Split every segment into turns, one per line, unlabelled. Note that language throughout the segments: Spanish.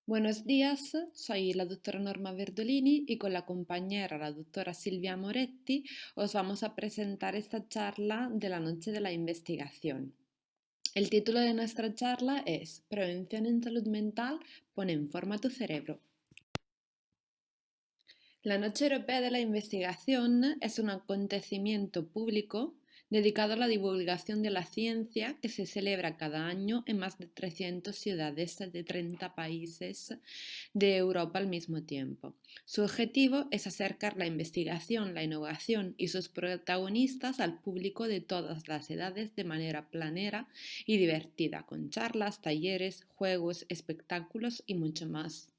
Buenos días, soy la doctora Norma Verdolini y con la compañera, la doctora Silvia Moretti, os vamos a presentar esta charla de la noche de la investigación. El título de nuestra charla es Prevención en salud mental, pone en forma tu cerebro. La Noche Europea de la Investigación es un acontecimiento público dedicado a la divulgación de la ciencia que se celebra cada año en más de 300 ciudades de 30 países de Europa al mismo tiempo. Su objetivo es acercar la investigación, la innovación y sus protagonistas al público de todas las edades de manera planera y divertida, con charlas, talleres, juegos, espectáculos y mucho más.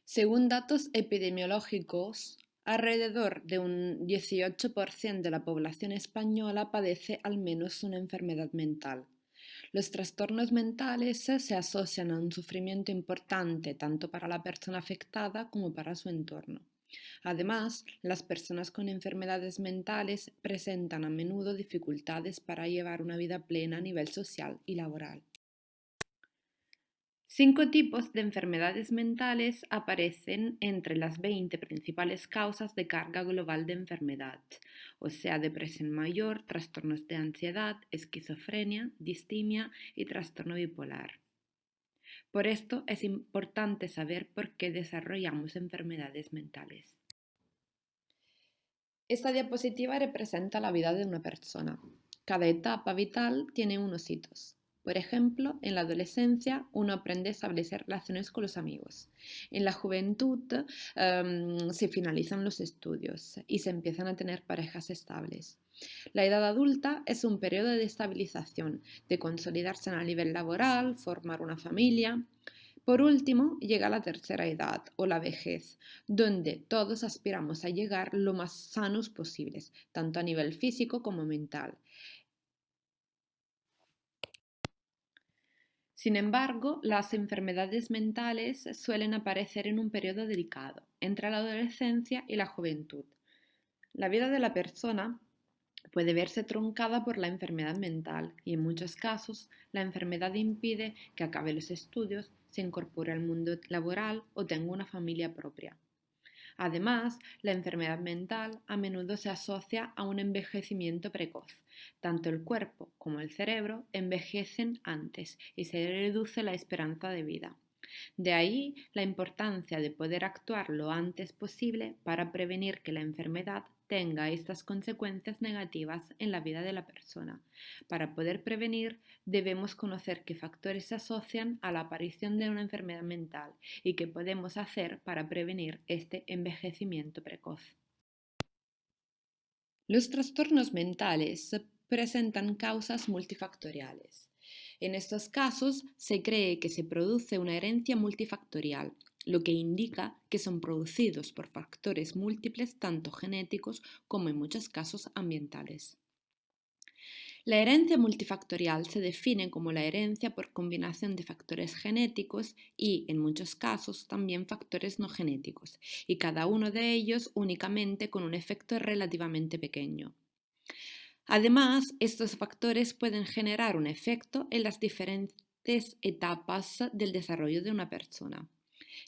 Según datos epidemiológicos, alrededor de un 18% de la población española padece al menos una enfermedad mental. Los trastornos mentales se asocian a un sufrimiento importante tanto para la persona afectada como para su entorno. Además, las personas con enfermedades mentales presentan a menudo dificultades para llevar una vida plena a nivel social y laboral. 5 tipos de enfermedades mentales aparecen entre las 20 principales causas de carga global de enfermedad, o sea, depresión mayor, trastornos de ansiedad, esquizofrenia, distimia y trastorno bipolar. Por esto es importante saber por qué desarrollamos enfermedades mentales. Esta diapositiva representa la vida de una persona. Cada etapa vital tiene unos hitos. Por ejemplo, en la adolescencia uno aprende a establecer relaciones con los amigos. En la juventud se finalizan los estudios y se empiezan a tener parejas estables. La edad adulta es un periodo de estabilización, de consolidarse a nivel laboral, formar una familia. Por último, llega la tercera edad o la vejez, donde todos aspiramos a llegar lo más sanos posibles, tanto a nivel físico como mental. Sin embargo, las enfermedades mentales suelen aparecer en un periodo delicado, entre la adolescencia y la juventud. La vida de la persona puede verse truncada por la enfermedad mental y en muchos casos la enfermedad impide que acabe los estudios, se incorpore al mundo laboral o tenga una familia propia. Además, la enfermedad mental a menudo se asocia a un envejecimiento precoz. Tanto el cuerpo como el cerebro envejecen antes y se reduce la esperanza de vida. De ahí la importancia de poder actuar lo antes posible para prevenir que la enfermedad tenga estas consecuencias negativas en la vida de la persona. Para poder prevenir, debemos conocer qué factores se asocian a la aparición de una enfermedad mental y qué podemos hacer para prevenir este envejecimiento precoz. Los trastornos mentales presentan causas multifactoriales. En estos casos se cree que se produce una herencia multifactorial, lo que indica que son producidos por factores múltiples tanto genéticos como en muchos casos ambientales. La herencia multifactorial se define como la herencia por combinación de factores genéticos y, en muchos casos, también factores no genéticos, y cada uno de ellos únicamente con un efecto relativamente pequeño. Además, estos factores pueden generar un efecto en las diferentes etapas del desarrollo de una persona.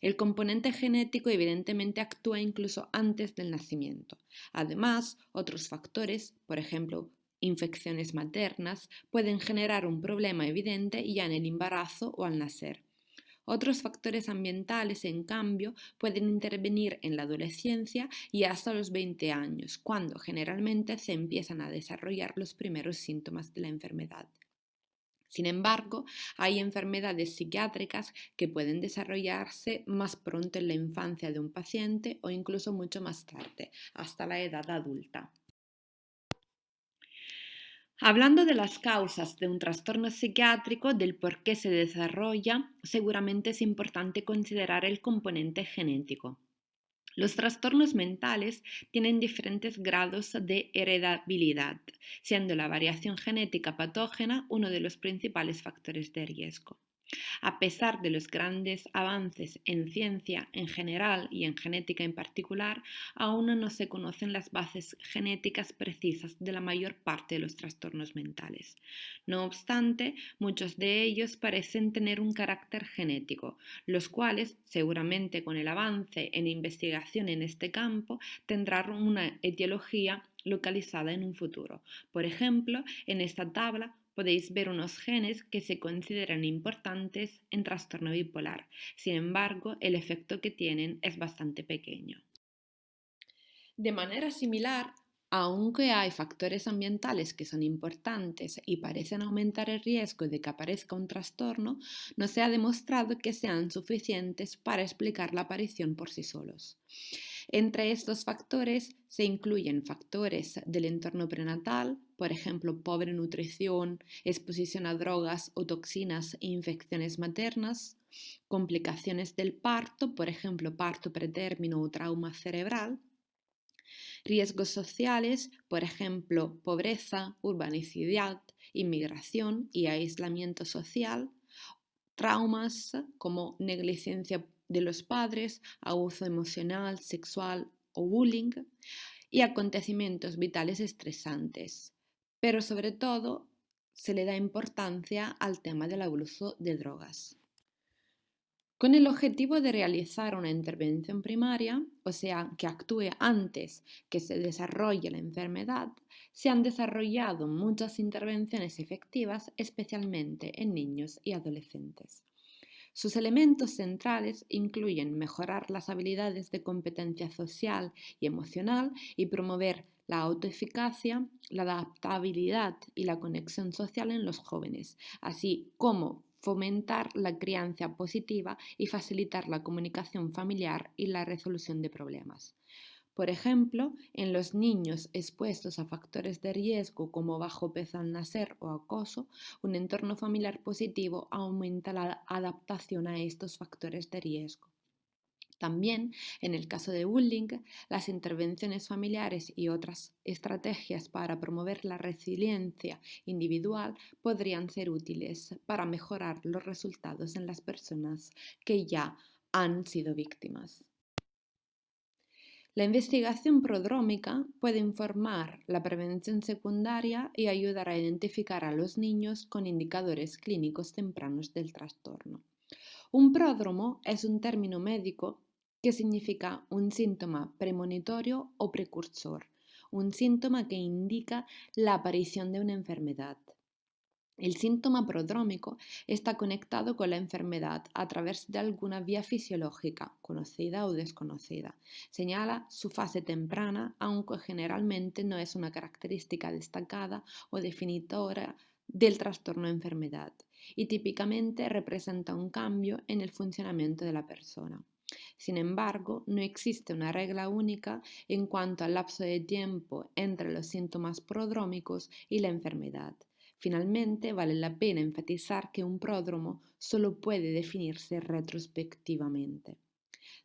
El componente genético evidentemente actúa incluso antes del nacimiento. Además, otros factores, por ejemplo, infecciones maternas, pueden generar un problema evidente ya en el embarazo o al nacer. Otros factores ambientales, en cambio, pueden intervenir en la adolescencia y hasta los 20 años, cuando generalmente se empiezan a desarrollar los primeros síntomas de la enfermedad. Sin embargo, hay enfermedades psiquiátricas que pueden desarrollarse más pronto en la infancia de un paciente o incluso mucho más tarde, hasta la edad adulta. Hablando de las causas de un trastorno psiquiátrico, del por qué se desarrolla, seguramente es importante considerar el componente genético. Los trastornos mentales tienen diferentes grados de heredabilidad, siendo la variación genética patógena uno de los principales factores de riesgo. A pesar de los grandes avances en ciencia en general y en genética en particular, aún no se conocen las bases genéticas precisas de la mayor parte de los trastornos mentales. No obstante, muchos de ellos parecen tener un carácter genético, los cuales, seguramente con el avance en investigación en este campo, tendrán una etiología localizada en un futuro. Por ejemplo, en esta tabla podéis ver unos genes que se consideran importantes en trastorno bipolar. Sin embargo, el efecto que tienen es bastante pequeño. De manera similar, aunque hay factores ambientales que son importantes y parecen aumentar el riesgo de que aparezca un trastorno, no se ha demostrado que sean suficientes para explicar la aparición por sí solos. Entre estos factores se incluyen factores del entorno prenatal, por ejemplo, pobre nutrición, exposición a drogas o toxinas e infecciones maternas, complicaciones del parto, por ejemplo, parto pretérmino o trauma cerebral, riesgos sociales, por ejemplo, pobreza, urbanicidad, inmigración y aislamiento social, traumas como negligencia de los padres, abuso emocional, sexual o bullying y acontecimientos vitales estresantes. Pero sobre todo se le da importancia al tema del abuso de drogas. Con el objetivo de realizar una intervención primaria, o sea, que actúe antes que se desarrolle la enfermedad, se han desarrollado muchas intervenciones efectivas, especialmente en niños y adolescentes. Sus elementos centrales incluyen mejorar las habilidades de competencia social y emocional y promover la autoeficacia, la adaptabilidad y la conexión social en los jóvenes, así como fomentar la crianza positiva y facilitar la comunicación familiar y la resolución de problemas. Por ejemplo, en los niños expuestos a factores de riesgo como bajo peso al nacer o acoso, un entorno familiar positivo aumenta la adaptación a estos factores de riesgo. También, en el caso de bullying, las intervenciones familiares y otras estrategias para promover la resiliencia individual podrían ser útiles para mejorar los resultados en las personas que ya han sido víctimas. La investigación prodrómica puede informar la prevención secundaria y ayudar a identificar a los niños con indicadores clínicos tempranos del trastorno. Un pródromo es un término médico que significa un síntoma premonitorio o precursor, un síntoma que indica la aparición de una enfermedad. El síntoma prodrómico está conectado con la enfermedad a través de alguna vía fisiológica, conocida o desconocida. Señala su fase temprana, aunque generalmente no es una característica destacada o definitoria del trastorno o enfermedad, y típicamente representa un cambio en el funcionamiento de la persona. Sin embargo, no existe una regla única en cuanto al lapso de tiempo entre los síntomas prodrómicos y la enfermedad. Finalmente, vale la pena enfatizar que un pródromo solo puede definirse retrospectivamente.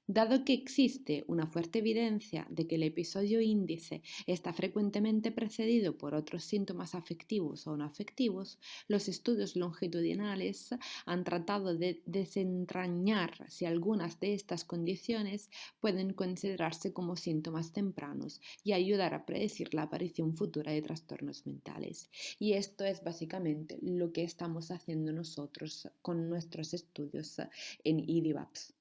Dado que existe una fuerte evidencia de que el episodio índice está frecuentemente precedido por otros síntomas afectivos o no afectivos, los estudios longitudinales han tratado de desentrañar si algunas de estas condiciones pueden considerarse como síntomas tempranos y ayudar a predecir la aparición futura de trastornos mentales. Y esto es básicamente lo que estamos haciendo nosotros con nuestros estudios en IDIVAPS.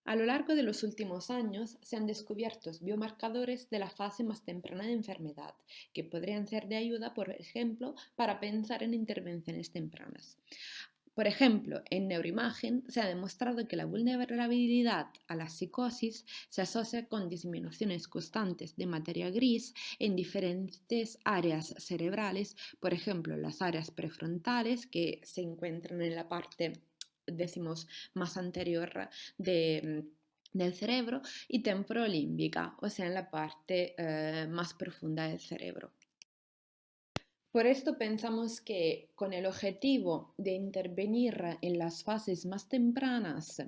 A lo largo de los últimos años se han descubierto biomarcadores de la fase más temprana de enfermedad, que podrían ser de ayuda, por ejemplo, para pensar en intervenciones tempranas. Por ejemplo, en neuroimagen se ha demostrado que la vulnerabilidad a la psicosis se asocia con disminuciones constantes de materia gris en diferentes áreas cerebrales, por ejemplo, las áreas prefrontales que se encuentran en la parte, decimos, más anterior del cerebro y temporolímbica, o sea, en la parte más profunda del cerebro. Por esto pensamos que con el objetivo de intervenir en las fases más tempranas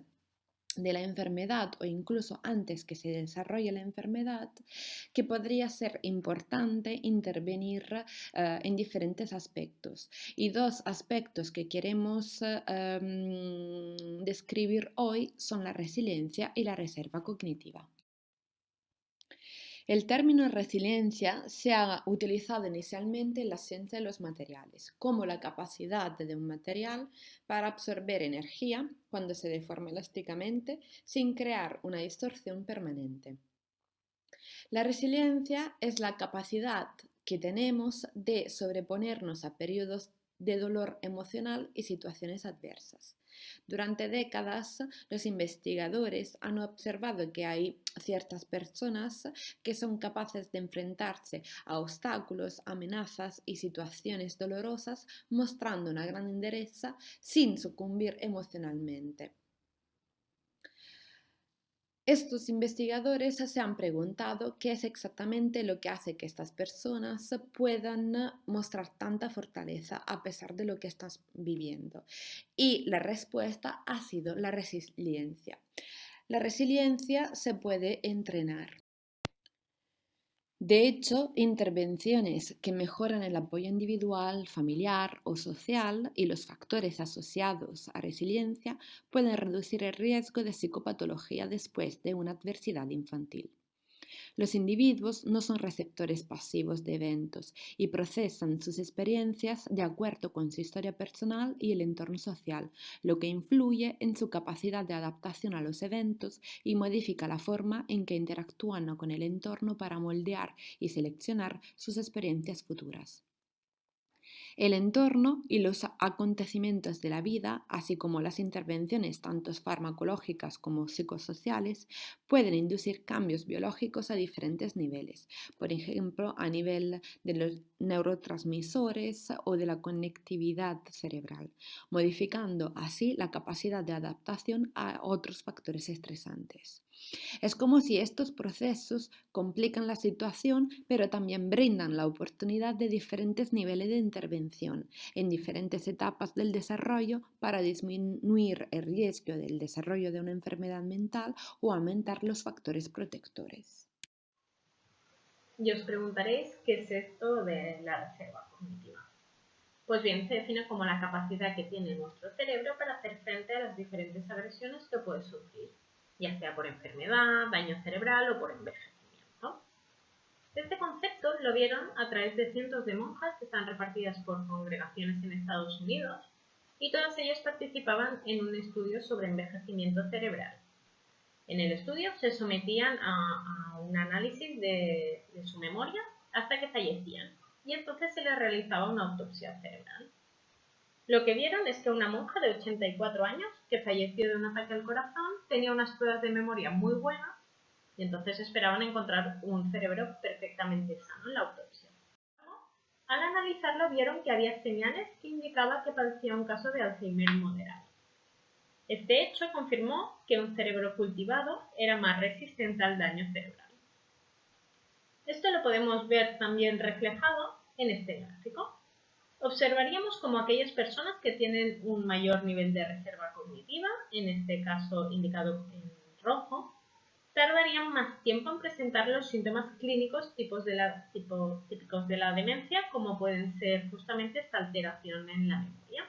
de la enfermedad o incluso antes que se desarrolle la enfermedad, que podría ser importante intervenir en diferentes aspectos. Y dos aspectos que queremos describir hoy son la resiliencia y la reserva cognitiva. El término resiliencia se ha utilizado inicialmente en la ciencia de los materiales, como la capacidad de un material para absorber energía cuando se deforma elásticamente sin crear una distorsión permanente. La resiliencia es la capacidad que tenemos de sobreponernos a periodos de dolor emocional y situaciones adversas. Durante décadas, los investigadores han observado que hay ciertas personas que son capaces de enfrentarse a obstáculos, amenazas y situaciones dolorosas, mostrando una gran entereza sin sucumbir emocionalmente. Estos investigadores se han preguntado qué es exactamente lo que hace que estas personas puedan mostrar tanta fortaleza a pesar de lo que estás viviendo. Y la respuesta ha sido la resiliencia. La resiliencia se puede entrenar. De hecho, intervenciones que mejoran el apoyo individual, familiar o social y los factores asociados a resiliencia pueden reducir el riesgo de psicopatología después de una adversidad infantil. Los individuos no son receptores pasivos de eventos y procesan sus experiencias de acuerdo con su historia personal y el entorno social, lo que influye en su capacidad de adaptación a los eventos y modifica la forma en que interactúan con el entorno para moldear y seleccionar sus experiencias futuras. El entorno y los acontecimientos de la vida, así como las intervenciones tanto farmacológicas como psicosociales, pueden inducir cambios biológicos a diferentes niveles, por ejemplo, a nivel de los neurotransmisores o de la conectividad cerebral, modificando así la capacidad de adaptación a otros factores estresantes. Es como si estos procesos complican la situación, pero también brindan la oportunidad de diferentes niveles de intervención en diferentes etapas del desarrollo para disminuir el riesgo del desarrollo de una enfermedad mental o aumentar los factores protectores.
Y os preguntaréis qué es esto de la reserva cognitiva. Pues bien, se define como la capacidad que tiene nuestro cerebro para hacer frente a las diferentes agresiones que puede sufrir, ya sea por enfermedad, daño cerebral o por envejecimiento. Este concepto lo vieron a través de cientos de monjas que están repartidas por congregaciones en Estados Unidos y todas ellas participaban en un estudio sobre envejecimiento cerebral. En el estudio se sometían a un análisis de su memoria hasta que fallecían y entonces se les realizaba una autopsia cerebral. Lo que vieron es que una monja de 84 años que falleció de un ataque al corazón tenía unas pruebas de memoria muy buenas y entonces esperaban encontrar un cerebro perfectamente sano en la autopsia. Al analizarlo vieron que había señales que indicaban que padecía un caso de Alzheimer moderado. Este hecho confirmó que un cerebro cultivado era más resistente al daño cerebral. Esto lo podemos ver también reflejado en este gráfico. Observaríamos como aquellas personas que tienen un mayor nivel de reserva cognitiva, en este caso indicado en rojo, tardarían más tiempo en presentar los síntomas clínicos típicos de la demencia, como pueden ser justamente esta alteración en la memoria.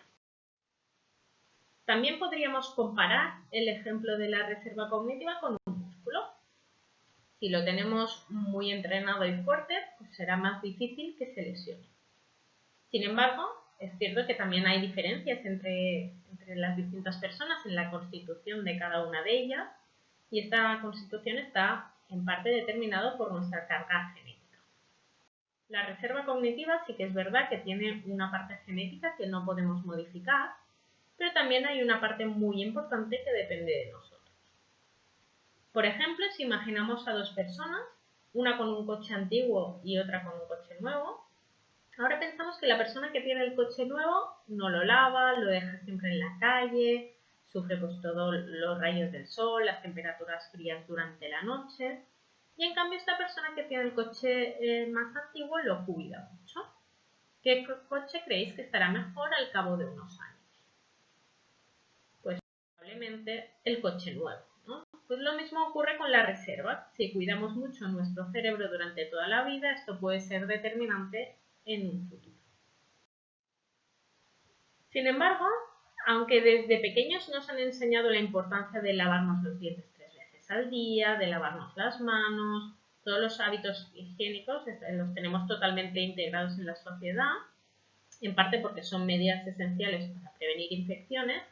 También podríamos comparar el ejemplo de la reserva cognitiva con un músculo. Si lo tenemos muy entrenado y fuerte, pues será más difícil que se lesione. Sin embargo, es cierto que también hay diferencias entre las distintas personas en la constitución de cada una de ellas, y esta constitución está en parte determinada por nuestra carga genética. La reserva cognitiva sí que es verdad que tiene una parte genética que no podemos modificar, pero también hay una parte muy importante que depende de nosotros. Por ejemplo, si imaginamos a dos personas, una con un coche antiguo y otra con un coche nuevo, ahora pensamos que la persona que tiene el coche nuevo no lo lava, lo deja siempre en la calle, sufre pues todos los rayos del sol, las temperaturas frías durante la noche, y en cambio esta persona que tiene el coche más antiguo lo cuida mucho. ¿Qué coche creéis que estará mejor al cabo de unos años? Pues probablemente el coche nuevo. Pues lo mismo ocurre con la reserva. Si cuidamos mucho nuestro cerebro durante toda la vida, esto puede ser determinante en un futuro. Sin embargo, aunque desde pequeños nos han enseñado la importancia de lavarnos los dientes 3 veces al día, de lavarnos las manos, todos los hábitos higiénicos los tenemos totalmente integrados en la sociedad, en parte porque son medidas esenciales para prevenir infecciones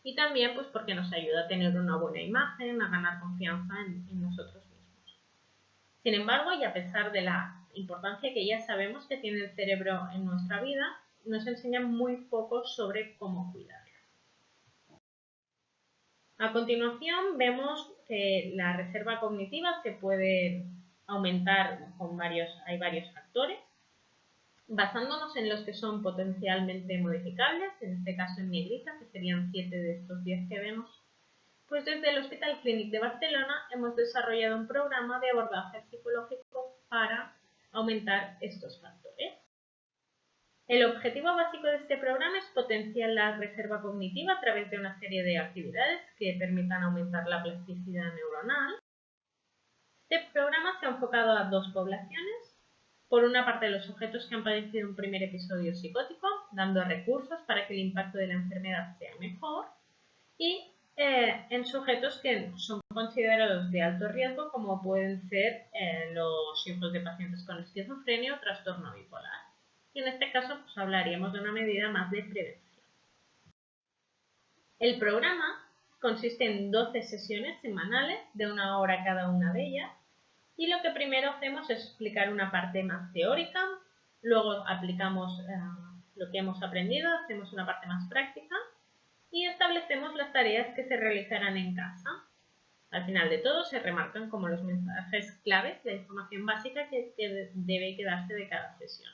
y también pues porque nos ayuda a tener una buena imagen, a ganar confianza en nosotros mismos. Sin embargo, y a pesar de la importancia que ya sabemos que tiene el cerebro en nuestra vida, nos enseñan muy poco sobre cómo cuidarlo. A continuación vemos que la reserva cognitiva se puede aumentar hay varios factores, basándonos en los que son potencialmente modificables, en este caso en negrita, que serían 7 de estos 10 que vemos. Pues desde el Hospital Clínic de Barcelona hemos desarrollado un programa de abordaje psicológico para aumentar estos factores. El objetivo básico de este programa es potenciar la reserva cognitiva a través de una serie de actividades que permitan aumentar la plasticidad neuronal. Este programa se ha enfocado a dos poblaciones. Por una parte, los sujetos que han padecido un primer episodio psicótico, dando recursos para que el impacto de la enfermedad sea mejor, y en sujetos que son considerados de alto riesgo, como pueden ser los hijos de pacientes con esquizofrenia o trastorno bipolar. Y en este caso pues, hablaríamos de una medida más de prevención. El programa consiste en 12 sesiones semanales de 1 hora cada una de ellas y lo que primero hacemos es explicar una parte más teórica, luego aplicamos lo que hemos aprendido, hacemos una parte más práctica y establecemos las tareas que se realizarán en casa. Al final de todo se remarcan como los mensajes claves, la información básica que debe quedarse de cada sesión.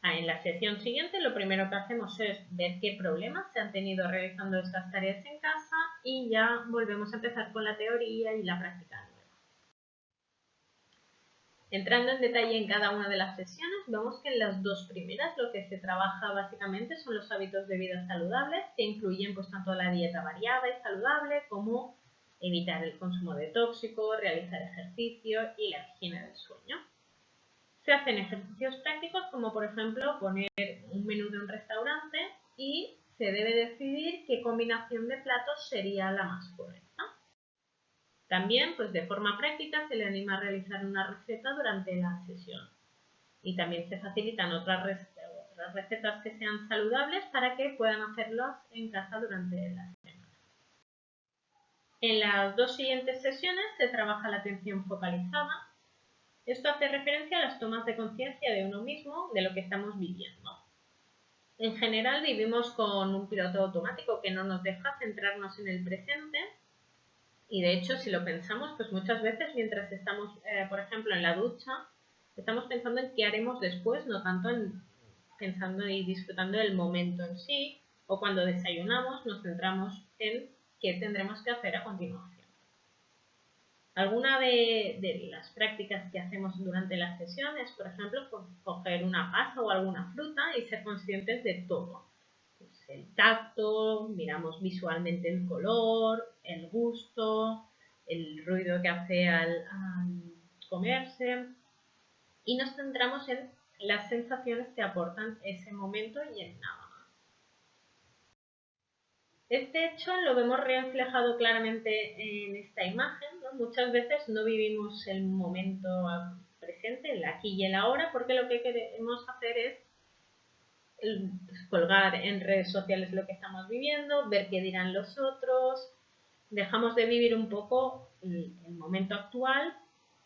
En la sesión siguiente lo primero que hacemos es ver qué problemas se han tenido realizando estas tareas en casa y ya volvemos a empezar con la teoría y la práctica nueva. Entrando en detalle en cada una de las sesiones, vemos que en las dos primeras lo que se trabaja básicamente son los hábitos de vida saludables, que incluyen pues tanto la dieta variada y saludable como evitar el consumo de tóxicos, realizar ejercicio y la higiene del sueño. Se hacen ejercicios prácticos como por ejemplo poner un menú de un restaurante y se debe decidir qué combinación de platos sería la más correcta. También, pues de forma práctica, se le anima a realizar una receta durante la sesión. Y también se facilitan otras recetas que sean saludables para que puedan hacerlas en casa durante la semana. En las dos siguientes sesiones se trabaja la atención focalizada. Esto hace referencia a las tomas de conciencia de uno mismo de lo que estamos viviendo. En general vivimos con un piloto automático que no nos deja centrarnos en el presente y de hecho si lo pensamos pues muchas veces mientras estamos por ejemplo en la ducha estamos pensando en qué haremos después, no tanto en pensando y disfrutando del momento en sí, o cuando desayunamos nos centramos en qué tendremos que hacer a continuación. Alguna de las prácticas que hacemos durante las sesiones, por ejemplo, coger una pasa o alguna fruta y ser conscientes de todo. Pues el tacto, miramos visualmente el color, el gusto, el ruido que hace al comerse y nos centramos en las sensaciones que aportan ese momento y en nada más. Este hecho lo vemos reflejado claramente en esta imagen, ¿no? Muchas veces no vivimos el momento presente, el aquí y el ahora, porque lo que queremos hacer es colgar en redes sociales lo que estamos viviendo, ver qué dirán los otros, dejamos de vivir un poco el momento actual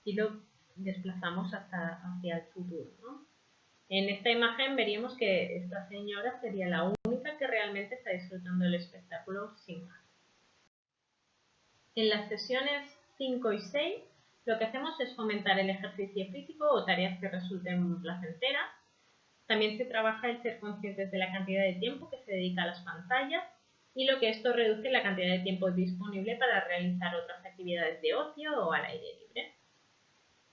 y lo desplazamos hacia el futuro, ¿no? En esta imagen veríamos que esta señora sería la única que realmente está disfrutando del espectáculo sin más. En las sesiones 5 y 6 lo que hacemos es fomentar el ejercicio físico o tareas que resulten placenteras. También se trabaja el ser conscientes de la cantidad de tiempo que se dedica a las pantallas y lo que esto reduce la cantidad de tiempo disponible para realizar otras actividades de ocio o al aire libre.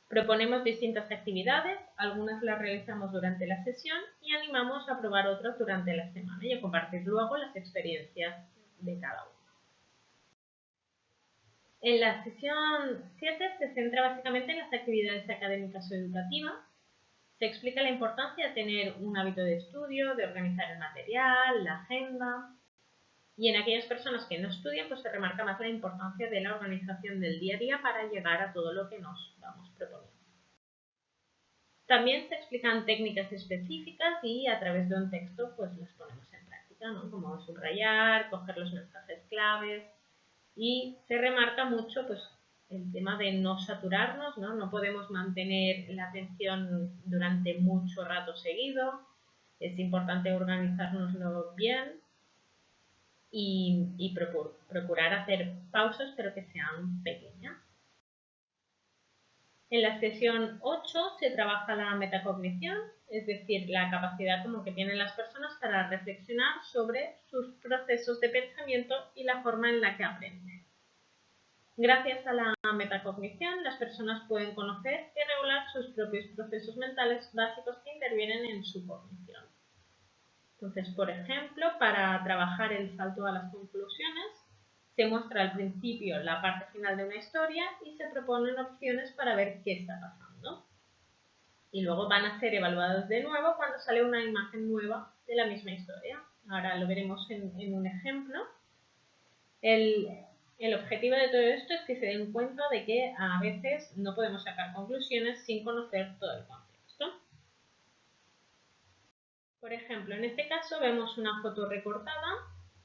Proponemos distintas actividades, algunas las realizamos durante la sesión y animamos a probar otras durante la semana y a compartir luego las experiencias de cada uno. En la sesión 7 se centra básicamente en las actividades académicas o educativas. Se explica la importancia de tener un hábito de estudio, de organizar el material, la agenda. Y en aquellas personas que no estudian, pues se remarca más la importancia de la organización del día a día para llegar a todo lo que nos vamos proponiendo. También se explican técnicas específicas y a través de un texto pues las ponemos en práctica, ¿no? Como subrayar, coger los mensajes claves, y se remarca mucho pues el tema de no saturarnos, ¿no? No podemos mantener la atención durante mucho rato seguido, es importante organizárnoslo bien y procurar hacer pausas pero que sean pequeñas. En la sesión 8 se trabaja la metacognición, es decir, la capacidad como que tienen las personas para reflexionar sobre sus procesos de pensamiento y la forma en la que aprenden. Gracias a la metacognición, las personas pueden conocer y regular sus propios procesos mentales básicos que intervienen en su cognición. Entonces, por ejemplo, para trabajar el salto a las conclusiones, se muestra al principio la parte final de una historia y se proponen opciones para ver qué está pasando. Y luego van a ser evaluados de nuevo cuando sale una imagen nueva de la misma historia. Ahora lo veremos en un ejemplo. El objetivo de todo esto es que se den cuenta de que a veces no podemos sacar conclusiones sin conocer todo el contexto. Por ejemplo, en este caso vemos una foto recortada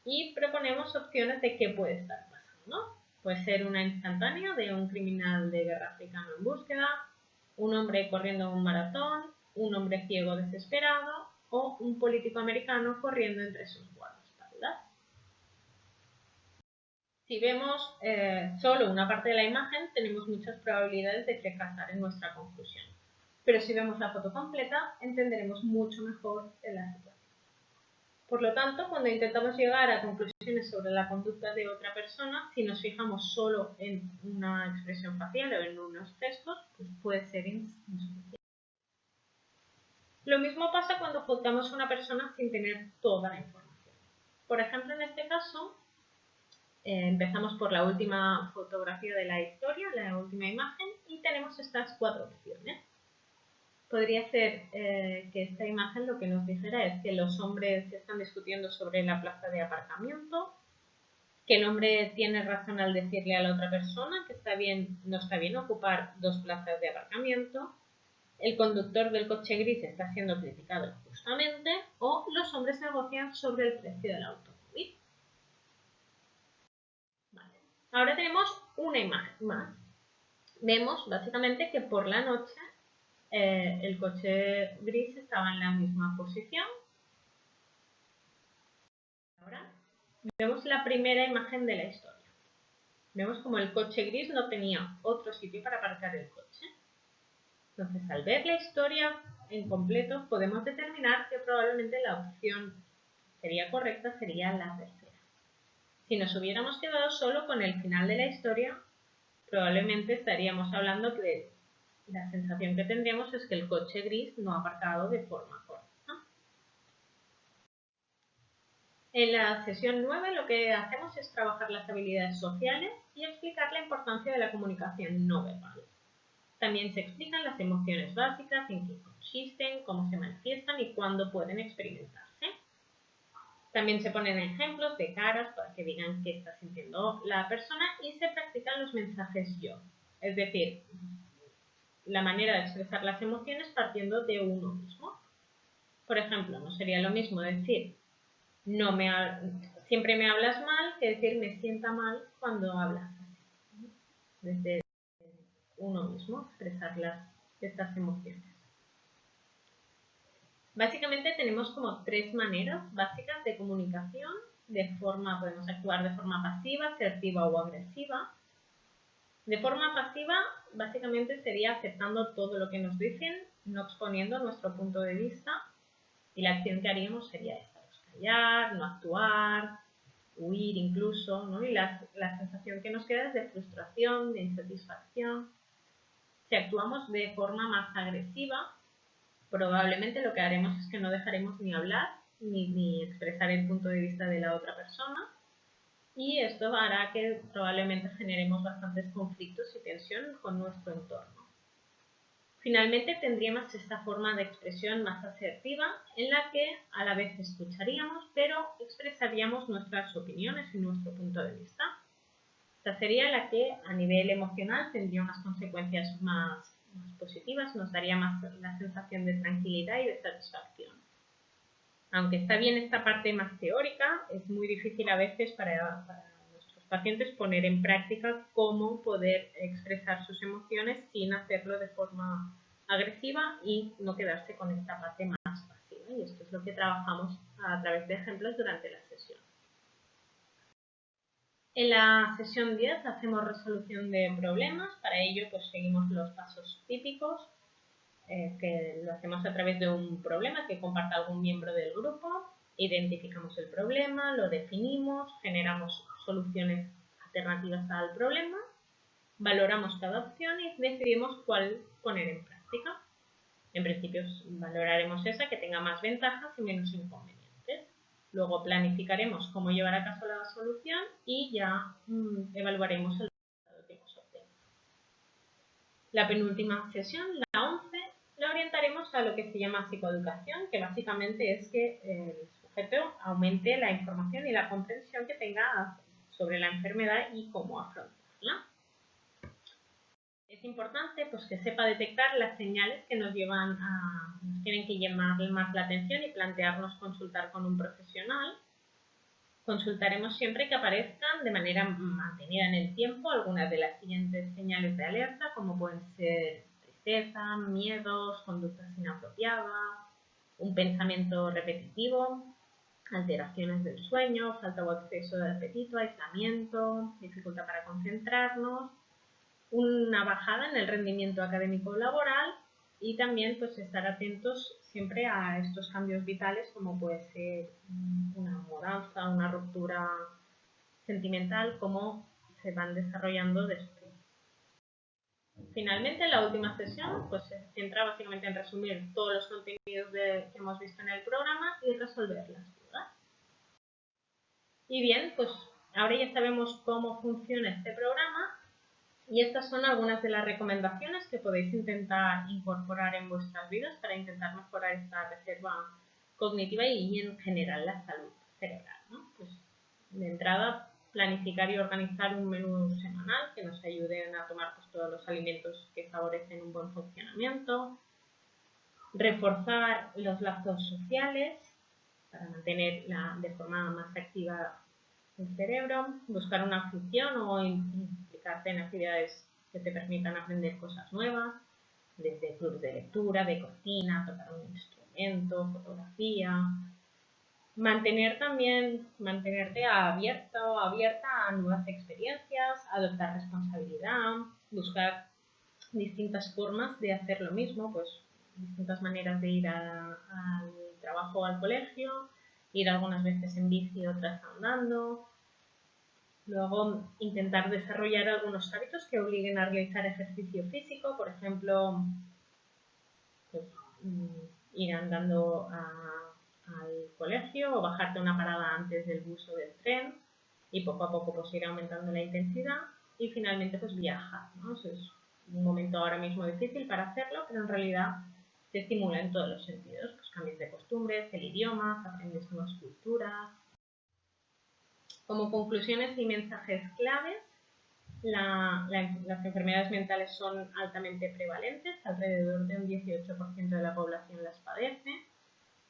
y proponemos opciones de qué puede estar pasando. Puede ser una instantánea de un criminal de guerra africano en búsqueda, un hombre corriendo un maratón, un hombre ciego desesperado o un político americano corriendo entre sus guardaespaldas. Si vemos solo una parte de la imagen, tenemos muchas probabilidades de fracasar en nuestra conclusión. Pero si vemos la foto completa, entenderemos mucho mejor la situación. Por lo tanto, cuando intentamos llegar a conclusiones sobre la conducta de otra persona, si nos fijamos solo en una expresión facial o en unos gestos, pues puede ser insuficiente. Lo mismo pasa cuando juzgamos a una persona sin tener toda la información. Por ejemplo, en este caso, empezamos por la última fotografía de la historia, la última imagen, y tenemos estas 4 opciones. Podría ser que esta imagen lo que nos dijera es que los hombres están discutiendo sobre la plaza de aparcamiento, que el hombre tiene razón al decirle a la otra persona que no está bien ocupar 2 plazas de aparcamiento, el conductor del coche gris está siendo criticado injustamente, o los hombres negocian sobre el precio del automóvil. Vale. Ahora tenemos una imagen más. Vemos básicamente que por la noche el coche gris estaba en la misma posición. Ahora vemos la primera imagen de la historia. Vemos como el coche gris no tenía otro sitio para aparcar el coche. Entonces, al ver la historia en completo, podemos determinar que probablemente la opción sería correcta sería la tercera. Si nos hubiéramos quedado solo con el final de la historia, probablemente estaríamos hablando que la sensación que tendríamos es que el coche gris no ha aparcado de forma correcta. En la sesión 9 lo que hacemos es trabajar las habilidades sociales y explicar la importancia de la comunicación no verbal. También se explican las emociones básicas, en qué consisten, cómo se manifiestan y cuándo pueden experimentarse. También se ponen ejemplos de caras para que digan qué está sintiendo la persona y se practican los mensajes yo. Es decir, la manera de expresar las emociones partiendo de uno mismo. Por ejemplo, no sería lo mismo decir siempre me hablas mal que decir me sienta mal cuando hablas así. Desde uno mismo expresar estas emociones. Básicamente tenemos como 3 maneras básicas de comunicación. Podemos actuar de forma pasiva, asertiva o agresiva. De forma pasiva, básicamente sería aceptando todo lo que nos dicen, no exponiendo nuestro punto de vista, y la acción que haríamos sería esta, pues callar, no actuar, huir incluso, ¿no? Y la sensación que nos queda es de frustración, de insatisfacción. Si actuamos de forma más agresiva, probablemente lo que haremos es que no dejaremos ni hablar ni expresar el punto de vista de la otra persona. y esto hará que probablemente generemos bastantes conflictos y tensión con nuestro entorno. Finalmente tendríamos esta forma de expresión más asertiva en la que a la vez escucharíamos, pero expresaríamos nuestras opiniones y nuestro punto de vista. Esta sería la que a nivel emocional tendría unas consecuencias más positivas, nos daría más la sensación de tranquilidad y de satisfacción. Aunque está bien esta parte más teórica, es muy difícil a veces para nuestros pacientes poner en práctica cómo poder expresar sus emociones sin hacerlo de forma agresiva y no quedarse con esta parte más pasiva. Y esto es lo que trabajamos a través de ejemplos durante la sesión. En la sesión 10 hacemos resolución de problemas. Para ello pues seguimos los pasos típicos, que lo hacemos a través de un problema que comparta algún miembro del grupo. Identificamos el problema, lo definimos, generamos soluciones alternativas al problema, valoramos cada opción y decidimos cuál poner en práctica. En principio valoraremos esa que tenga más ventajas y menos inconvenientes. Luego planificaremos cómo llevar a cabo la solución y ya evaluaremos el resultado que hemos obtenido. La penúltima sesión, la 11, la orientaremos a lo que se llama psicoeducación, que básicamente es que el sujeto aumente la información y la comprensión que tenga sobre la enfermedad y cómo afrontarla. Es importante pues, que sepa detectar las señales que nos tienen que llamar más la atención y plantearnos consultar con un profesional. Consultaremos siempre que aparezcan de manera mantenida en el tiempo algunas de las siguientes señales de alerta, como pueden ser tristeza, miedos, conductas inapropiadas, un pensamiento repetitivo, alteraciones del sueño, falta o exceso de apetito, aislamiento, dificultad para concentrarnos, una bajada en el rendimiento académico o laboral y también pues estar atentos siempre a estos cambios vitales como puede ser una mudanza, una ruptura sentimental, cómo se van desarrollando después. Finalmente, la última sesión pues, se centra básicamente en resumir todos los contenidos que hemos visto en el programa y resolver las dudas. Y bien, pues ahora ya sabemos cómo funciona este programa. Y estas son algunas de las recomendaciones que podéis intentar incorporar en vuestras vidas para intentar mejorar esta reserva cognitiva y en general la salud cerebral, ¿no? Pues de entrada, planificar y organizar un menú semanal que nos ayude a tomar pues, todos los alimentos que favorecen un buen funcionamiento, reforzar los lazos sociales para mantener de forma más activa el cerebro, buscar una afición o implicarte en actividades que te permitan aprender cosas nuevas, desde clubes de lectura, de cocina, tocar un instrumento, fotografía. Mantenerte abierta a nuevas experiencias, adoptar responsabilidad, buscar distintas formas de hacer lo mismo, pues distintas maneras de ir al trabajo o al colegio, ir algunas veces en bici, otras andando. Luego, intentar desarrollar algunos hábitos que obliguen a realizar ejercicio físico, por ejemplo, pues, ir andando al colegio o bajarte una parada antes del bus o del tren y poco a poco pues ir aumentando la intensidad y finalmente pues viajar, ¿no? Eso es un momento ahora mismo difícil para hacerlo, pero en realidad te estimula en todos los sentidos, pues cambios de costumbres, el idioma, aprendes nuevas culturas. Como conclusiones y mensajes claves, las enfermedades mentales son altamente prevalentes, alrededor de un 18% de la población las padece.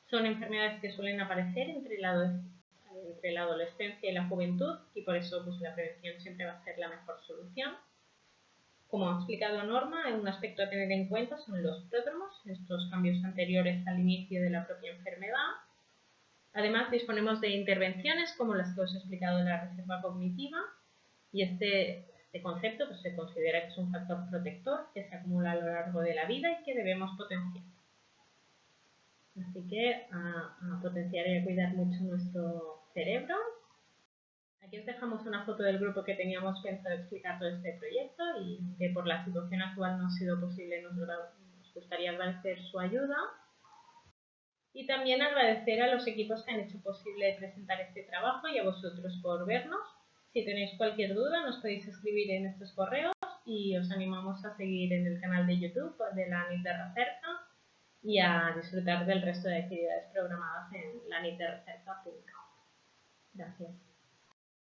Son enfermedades que suelen aparecer entre la adolescencia y la juventud y por eso pues, la prevención siempre va a ser la mejor solución. Como ha explicado Norma, un aspecto a tener en cuenta son los pródromos, estos cambios anteriores al inicio de la propia enfermedad. Además, disponemos de intervenciones como las que os he explicado de la reserva cognitiva y este concepto pues, se considera que es un factor protector que se acumula a lo largo de la vida y que debemos potenciar. Así que a potenciar y a cuidar mucho nuestro cerebro. Aquí os dejamos una foto del grupo que teníamos pensado explicar todo este proyecto y que por la situación actual no ha sido posible, nos gustaría agradecer su ayuda. Y también agradecer a los equipos que han hecho posible presentar este trabajo y a vosotros por vernos. Si tenéis cualquier duda nos podéis escribir en estos correos y os animamos a seguir en el canal de YouTube de la NIT de Recerca y a disfrutar del resto de actividades programadas en la nitderecerca.com. Gracias.